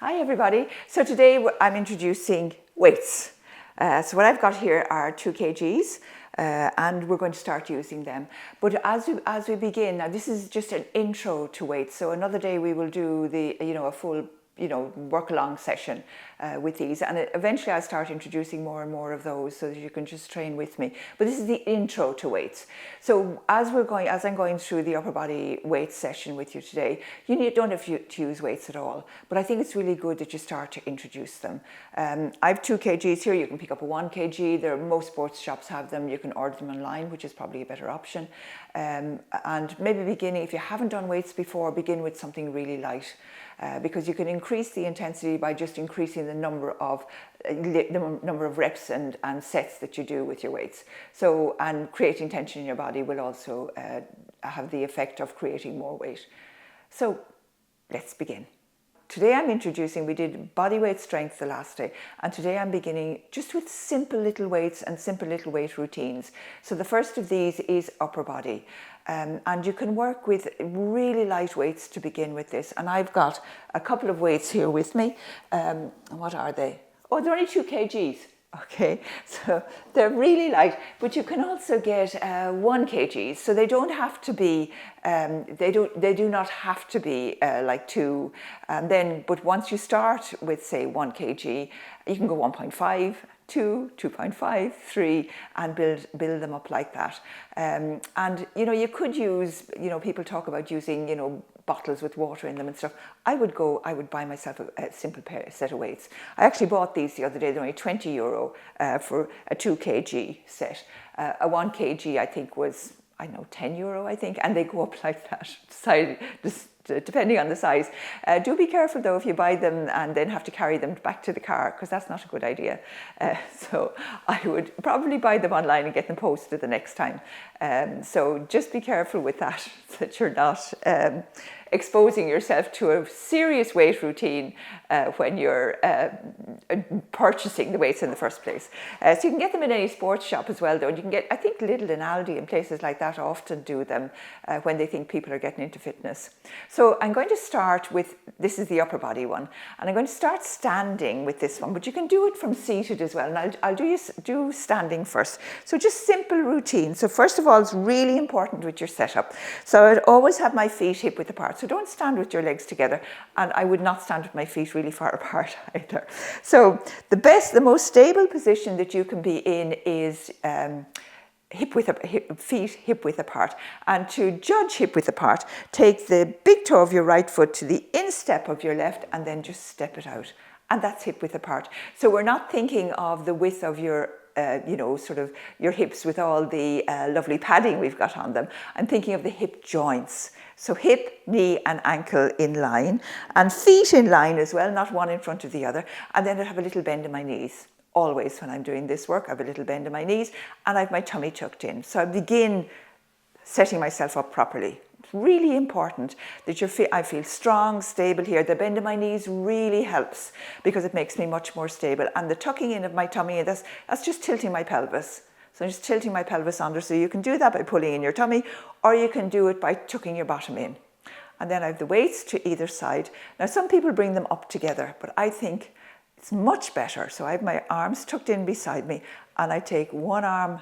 Hi everybody. So today I'm introducing weights. So what I've got here are 2 kgs and we're going to start using them. But as we begin, now this is just an intro to weights. So another day we will do a full work along session with these, and eventually I'll start introducing more and more of those so that you can just train with me. But this is the intro to weights. So as I'm going through the upper body weights session with you today, you don't have to use weights at all, but I think it's really good that you start to introduce them. I have 2 kgs here. You can pick up a 1 kg. Most sports shops have them. You can order them online, which is probably a better option. And maybe beginning, if you haven't done weights before, begin with something really light. Because you can increase the intensity by just increasing the number of reps and sets that you do with your weights. So, and creating tension in your body will also have the effect of creating more weight. So let's begin. Today I'm introducing, we did body weight strength the last day, and today I'm beginning just with simple little weights and simple little weight routines. So the first of these is upper body. And you can work with really light weights to begin with this. And I've got a couple of weights here with me. What are they? Oh, they're only 2 kgs. Okay, so they're really light, but you can also get 1 kg. So they don't have to be, they do not have to be like 2. But once you start with say 1 kg, you can go 1.5, 2, 2.5, 3, and build them up like that. And you could use, people talk about using, bottles with water in them and stuff. I would buy myself a simple set of weights. I actually bought these the other day. They're only €20 for a 2 kg set. A 1 kg I think was, €10 I think, and they go up like that, depending on the size. Do be careful though if you buy them and then have to carry them back to the car, because that's not a good idea. So I would probably buy them online and get them posted the next time. So just be careful with that, that you're not exposing yourself to a serious weight routine when you're purchasing the weights in the first place. So you can get them in any sports shop as well though, and you can get, I think Lidl and Aldi and places like that often do them when they think people are getting into fitness. So I'm going to start with, this is the upper body one, and I'm going to start standing with this one, but you can do it from seated as well, and I'll do standing first. So just simple routine. So first of all, it's really important with your setup. So I'd always have my feet hip width apart. So don't stand with your legs together, and I would not stand with my feet really far apart either. So the most stable position that you can be in is feet hip width apart. And to judge hip width apart, take the big toe of your right foot to the instep of your left and then just step it out. And that's hip width apart. So we're not thinking of the width of your sort of your hips with all the lovely padding we've got on them. I'm thinking of the hip joints. So hip, knee and ankle in line, and feet in line as well, not one in front of the other. And then I have a little bend in my knees. Always when I'm doing this work, I have a little bend in my knees and I have my tummy tucked in. So I begin setting myself up properly. It's really important that I feel strong, stable here. The bend in my knees really helps because it makes me much more stable. And the tucking in of my tummy, that's just tilting my pelvis. So I'm just tilting my pelvis under. So you can do that by pulling in your tummy, or you can do it by tucking your bottom in. And then I have the weights to either side. Now some people bring them up together, but I think it's much better. So I have my arms tucked in beside me and I take one arm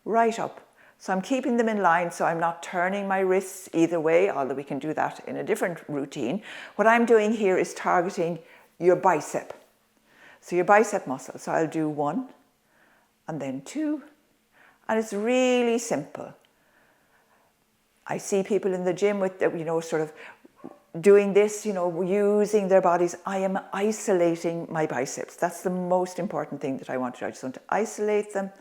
right up. So I'm keeping them in line, so I'm not turning my wrists either way, although we can do that in a different routine. What I'm doing here is targeting your bicep. So your bicep muscle. So I'll do 1 and then 2. And it's really simple. I see people in the gym with, sort of doing this, using their bodies. I am isolating my biceps. That's the most important thing that I want to do. I just want to isolate them.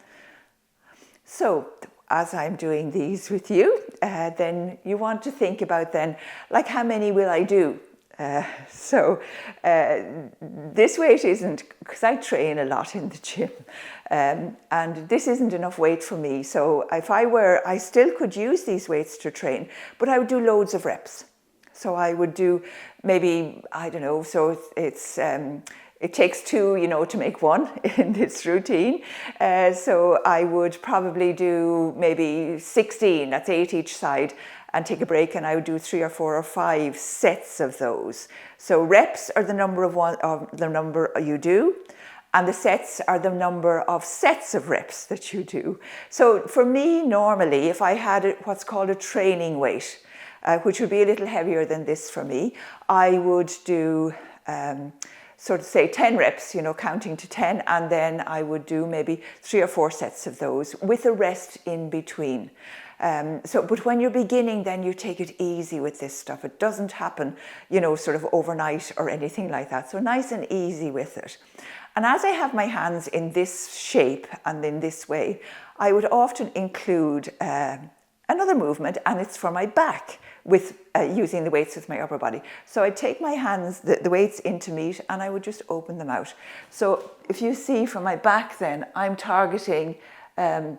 So as I'm doing these with you, then you want to think about then, like, how many will I do? This weight isn't, because I train a lot in the gym, and this isn't enough weight for me. So if I still could use these weights to train, but I would do loads of reps. So I would do maybe, so it takes 2, to make 1 in this routine. So I would probably do maybe 16, that's 8 each side. and take a break, and I would do 3 or 4 or 5 sets of those. So reps are the number of the number you do, and the sets are the number of sets of reps that you do. So for me, normally, if I had what's called a training weight, which would be a little heavier than this for me, I would do sort of say 10 reps, you know, counting to 10, and then I would do maybe 3 or 4 sets of those with a rest in between. But when you're beginning, then you take it easy with this stuff. It doesn't happen, you know, sort of overnight or anything like that. So nice and easy with it. And as I have my hands in this shape and in this way, I would often include another movement, and it's for my back, with using the weights with my upper body. So I take my hands, the weights into meet, and I would just open them out. So if you see from my back then, I'm targeting the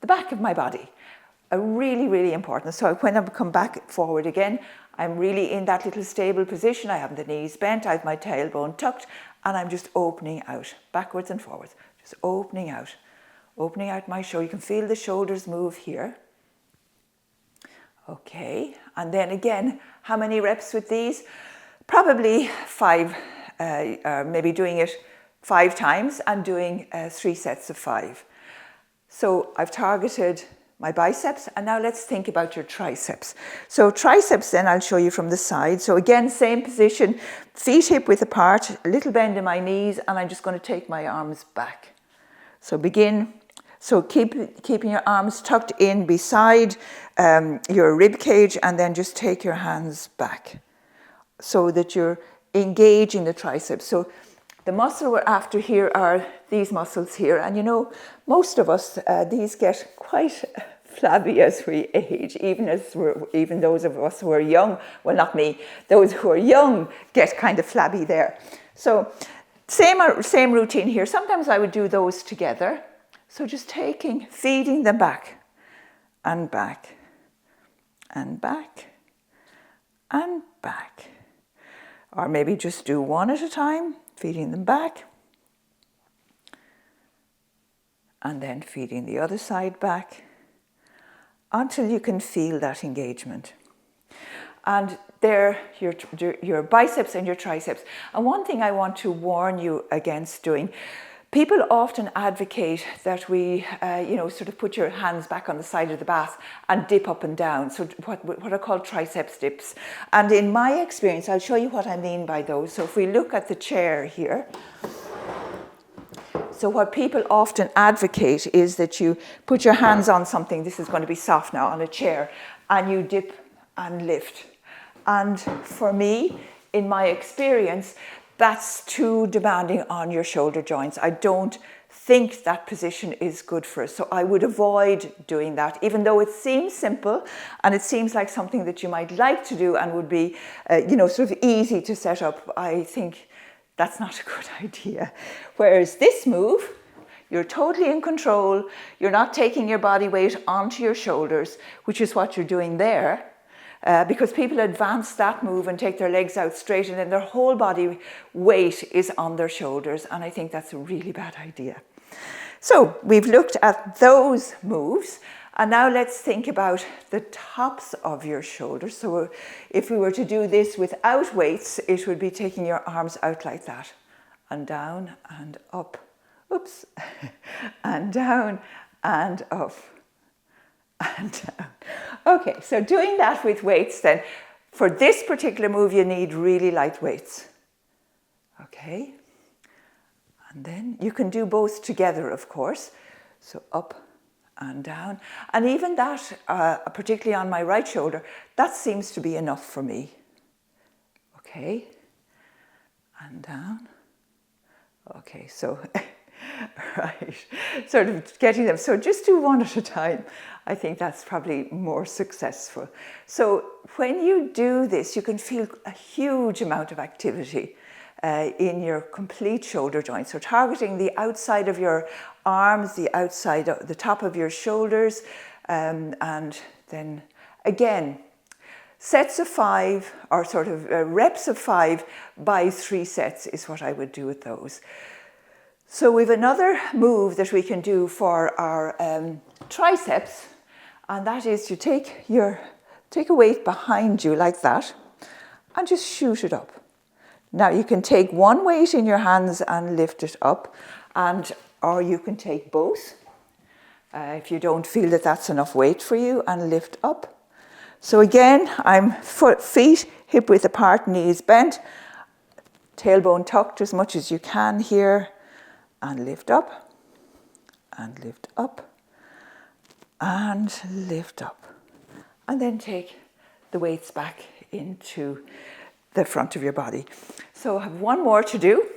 back of my body. Really, really important. So when I come back forward again, I'm really in that little stable position. I have the knees bent, I have my tailbone tucked, and I'm just opening out, backwards and forwards, just opening out my shoulder. You can feel the shoulders move here. Okay, and then again, how many reps with these? Probably 5, maybe doing it 5 times and doing 3 sets of 5. So I've targeted my biceps, and now let's think about your triceps. So triceps then I'll show you from the side. So again, same position, feet hip width apart, a little bend in my knees, and I'm just going to take my arms back. So begin. So keeping your arms tucked in beside your rib cage, and then just take your hands back so that you're engaging the triceps. So the muscle we're after here are these muscles here. And you know, most of us, these get quite flabby as we age, even those of us who are young. Well, not me. Those who are young get kind of flabby there. So same routine here. Sometimes I would do those together. So just feeding them back and back and back and back. Or maybe just do one at a time, feeding them back. And then feeding the other side back until you can feel that engagement. And there, your biceps and your triceps. And one thing I want to warn you against doing, people often advocate that we, sort of put your hands back on the side of the bath and dip up and down. So what are called triceps dips. And in my experience, I'll show you what I mean by those. So if we look at the chair here, so what people often advocate is that you put your hands on something, this is going to be soft now, on a chair, and you dip and lift. And for me, in my experience, that's too demanding on your shoulder joints. I don't think that position is good for us. So I would avoid doing that, even though it seems simple and it seems like something that you might like to do and would be, sort of easy to set up. I think that's not a good idea. Whereas this move, you're totally in control. You're not taking your body weight onto your shoulders, which is what you're doing there. Because people advance that move and take their legs out straight, and then their whole body weight is on their shoulders, and I think that's a really bad idea. So we've looked at those moves, and now let's think about the tops of your shoulders. So if we were to do this without weights, it would be taking your arms out like that, and down and up, oops, and down and up. And down. Okay, so doing that with weights then, for this particular move you need really light weights. Okay, and then you can do both together, of course. So up and down, and even that, particularly on my right shoulder, that seems to be enough for me. Okay, and down. Okay, so right, sort of getting them. So just do one at a time. I think that's probably more successful. So when you do this, you can feel a huge amount of activity in your complete shoulder joint. So targeting the outside of your arms, the outside of the top of your shoulders, and then again, sets of 5, or sort of reps of 5 by 3 sets is what I would do with those. So we have another move that we can do for our triceps, And that is to take a weight behind you like that and just shoot it up. Now you can take one weight in your hands and lift it up, or you can take both if you don't feel that that's enough weight for you, and lift up. So again, I'm feet hip width apart, knees bent, tailbone tucked as much as you can here, and lift up, and lift up, and lift up. And then take the weights back into the front of your body. So I have one more to do.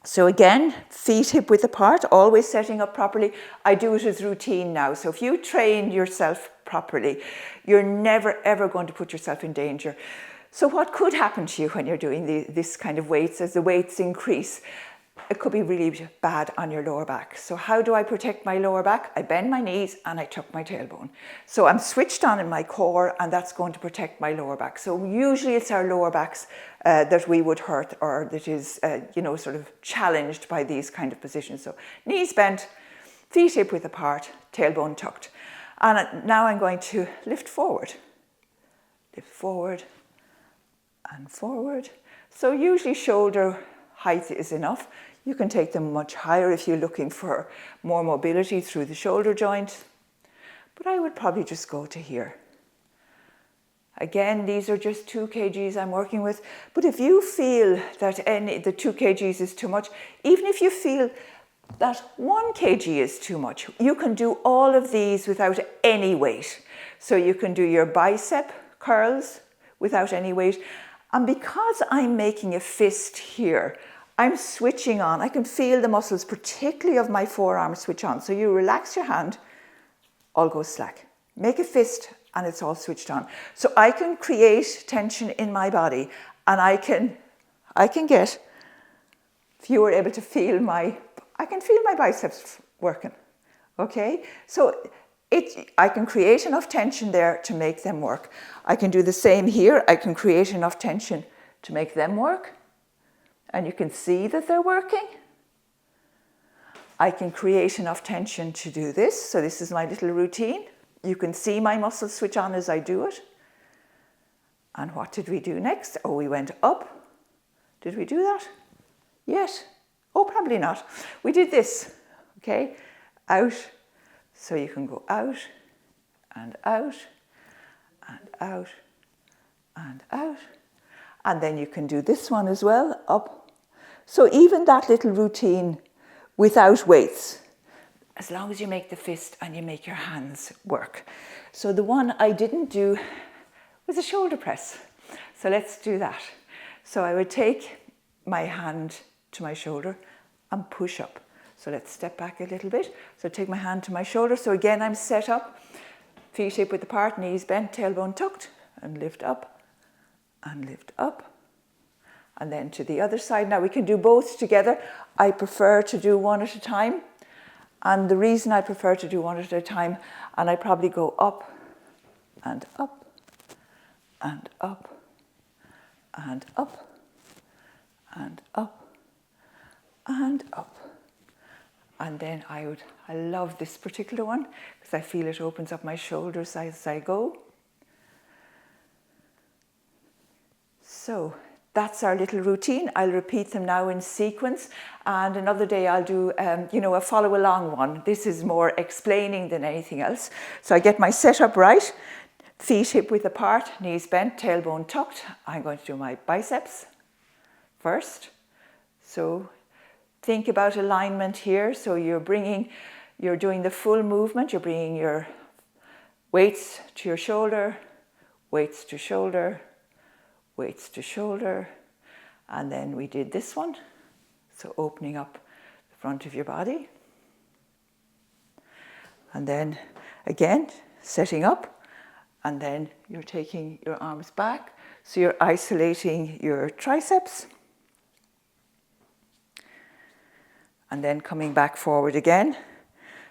So again, feet hip width apart, always setting up properly. I do it as routine now. So if you train yourself properly, you're never ever going to put yourself in danger. So what could happen to you when you're doing this kind of weights, as the weights increase? It could be really bad on your lower back. So how do I protect my lower back? I bend my knees and I tuck my tailbone. So I'm switched on in my core, and that's going to protect my lower back. So usually it's our lower backs that we would hurt, or that is, sort of challenged by these kind of positions. So knees bent, feet hip width apart, tailbone tucked. And now I'm going to lift forward and forward. So usually shoulder height is enough. You can take them much higher if you're looking for more mobility through the shoulder joint. But I would probably just go to here. Again, these are just 2 kgs I'm working with. But if you feel that the 2 kgs is too much, even if you feel that 1 kg is too much, you can do all of these without any weight. So you can do your bicep curls without any weight. And because I'm making a fist here, I'm switching on. I can feel the muscles, particularly of my forearm, switch on. So you relax your hand, all goes slack. Make a fist and it's all switched on. So I can create tension in my body, and I can get, if you were able to feel I can feel my biceps working, okay? So I can create enough tension there to make them work. I can do the same here. I can create enough tension to make them work. And you can see that they're working. I can create enough tension to do this. So this is my little routine. You can see my muscles switch on as I do it. And what did we do next? Oh, we went up. Did we do that? Yes. Oh, probably not. We did this, okay? Out. So you can go out and out and out and out. And then you can do this one as well, up. So even that little routine without weights, as long as you make the fist and you make your hands work. So the one I didn't do was a shoulder press. So let's do that. So I would take my hand to my shoulder and push up. So let's step back a little bit. So take my hand to my shoulder. So again, I'm set up, feet hip width apart, knees bent, tailbone tucked, and lift up and lift up. And then to the other side. Now we can do both together. I prefer to do one at a time. And the reason I prefer to do one at a time, and I probably go up and up and up and up and up and up. And then I love this particular one because I feel it opens up my shoulders as I go. So that's our little routine. I'll repeat them now in sequence, and another day I'll do a follow along one. This is more explaining than anything else. So I get my setup right, feet hip width apart, knees bent, tailbone tucked. I'm going to do my biceps first. So think about alignment here. So you're doing the full movement. You're bringing your weights to your shoulder, weights to shoulder, weights to shoulder, and then we did this one. So opening up the front of your body. And then again, setting up, and then you're taking your arms back. So you're isolating your triceps. And then coming back forward again.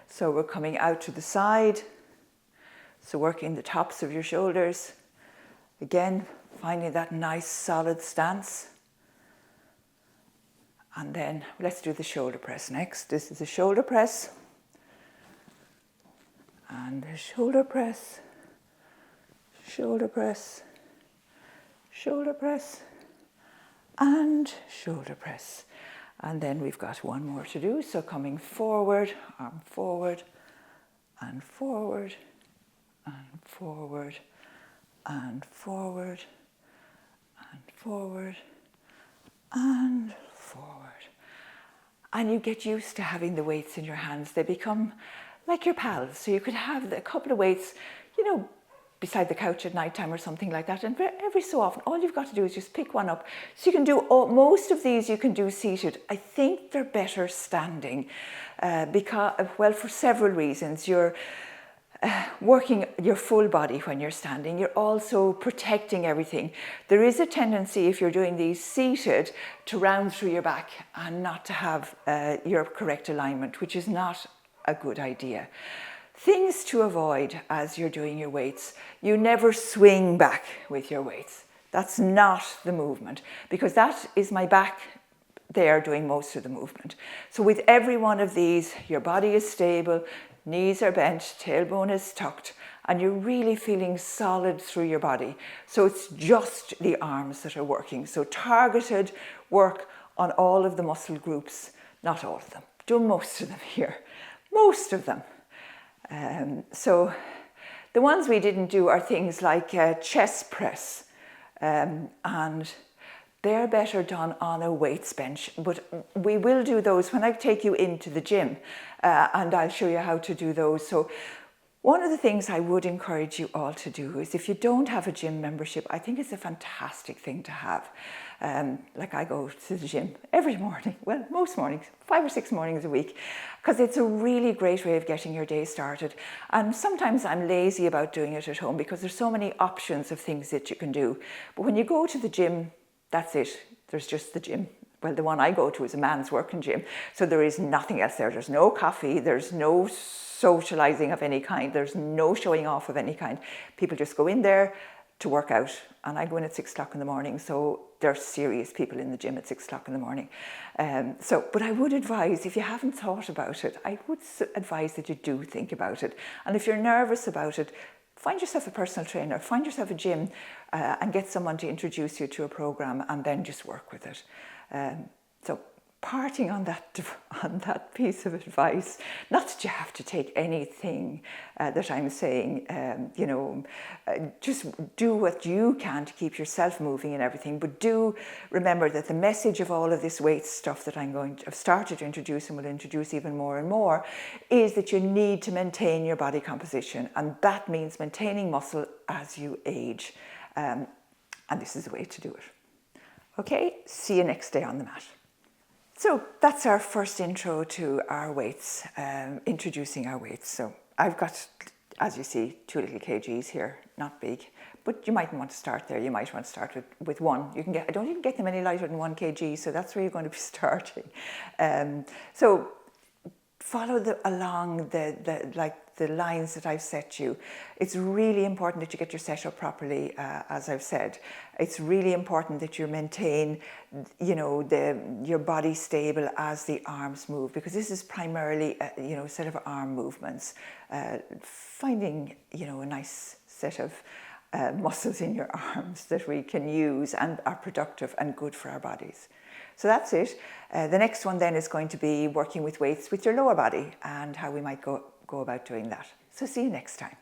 So we're coming out to the side. So working the tops of your shoulders. Again, finding that nice solid stance. And then let's do the shoulder press next. This is a shoulder press. and shoulder press, shoulder press, shoulder press, and shoulder press. And then we've got one more to do. So coming forward, arm forward, and forward, and forward, and forward, and forward, and forward. And you get used to having the weights in your hands. They become like your pals. So you could have a couple of weights, you know, beside the couch at night time or something like that. And every so often, all you've got to do is just pick one up. So you can do, most of these you can do seated. I think they're better standing because, well, for several reasons. You're working your full body when you're standing. You're also protecting everything. There is a tendency, if you're doing these seated, to round through your back and not to have your correct alignment, which is not a good idea. Things to avoid as you're doing your weights. You never swing back with your weights. That's not the movement, because that is my back there doing most of the movement. So with every one of these, your body is stable, knees are bent, tailbone is tucked, and you're really feeling solid through your body. So it's just the arms that are working. So targeted work on all of the muscle groups, not all of them. Do most of them here, most of them. So the ones we didn't do are things like chest press, and they're better done on a weights bench, but we will do those when I take you into the gym, and I'll show you how to do those. So one of the things I would encourage you all to do is, if you don't have a gym membership, I think it's a fantastic thing to have. Like I go to the gym every morning, well, most mornings, 5 or 6 mornings a week, because it's a really great way of getting your day started. And sometimes I'm lazy about doing it at home because there's so many options of things that you can do. But when you go to the gym, that's it. There's just the gym. Well, the one I go to is a man's working gym. So there is nothing else there. There's no coffee. There's no socializing of any kind. There's no showing off of any kind. People just go in there to work out. And I go in at 6 o'clock in the morning. So there are serious people in the gym at 6 o'clock in the morning. But I would advise, if you haven't thought about it, I would advise that you do think about it. And if you're nervous about it, find yourself a personal trainer, find yourself a gym, and get someone to introduce you to a program, and then just work with it. So parting on that piece of advice, not that you have to take anything that I'm saying, just do what you can to keep yourself moving and everything, but do remember that the message of all of this weight stuff that I've started to introduce and will introduce even more and more is that you need to maintain your body composition, and that means maintaining muscle as you age, and this is the way to do it. Okay, see you next day on the mat. So that's our first intro to our weights, introducing our weights. So I've got, as you see, 2 little kgs here, not big, but you mightn't want to start there. You might want to start with one. I don't even get them any lighter than 1 kg, so that's where you're going to be starting. So follow along the lines that I've set you. It's really important that you get your setup properly, as I've said. It's really important that you maintain, your body stable as the arms move, because this is primarily, a set of arm movements. Finding, a nice set of muscles in your arms that we can use and are productive and good for our bodies. So that's it. The next one then is going to be working with weights with your lower body and how we might go about doing that. So see you next time.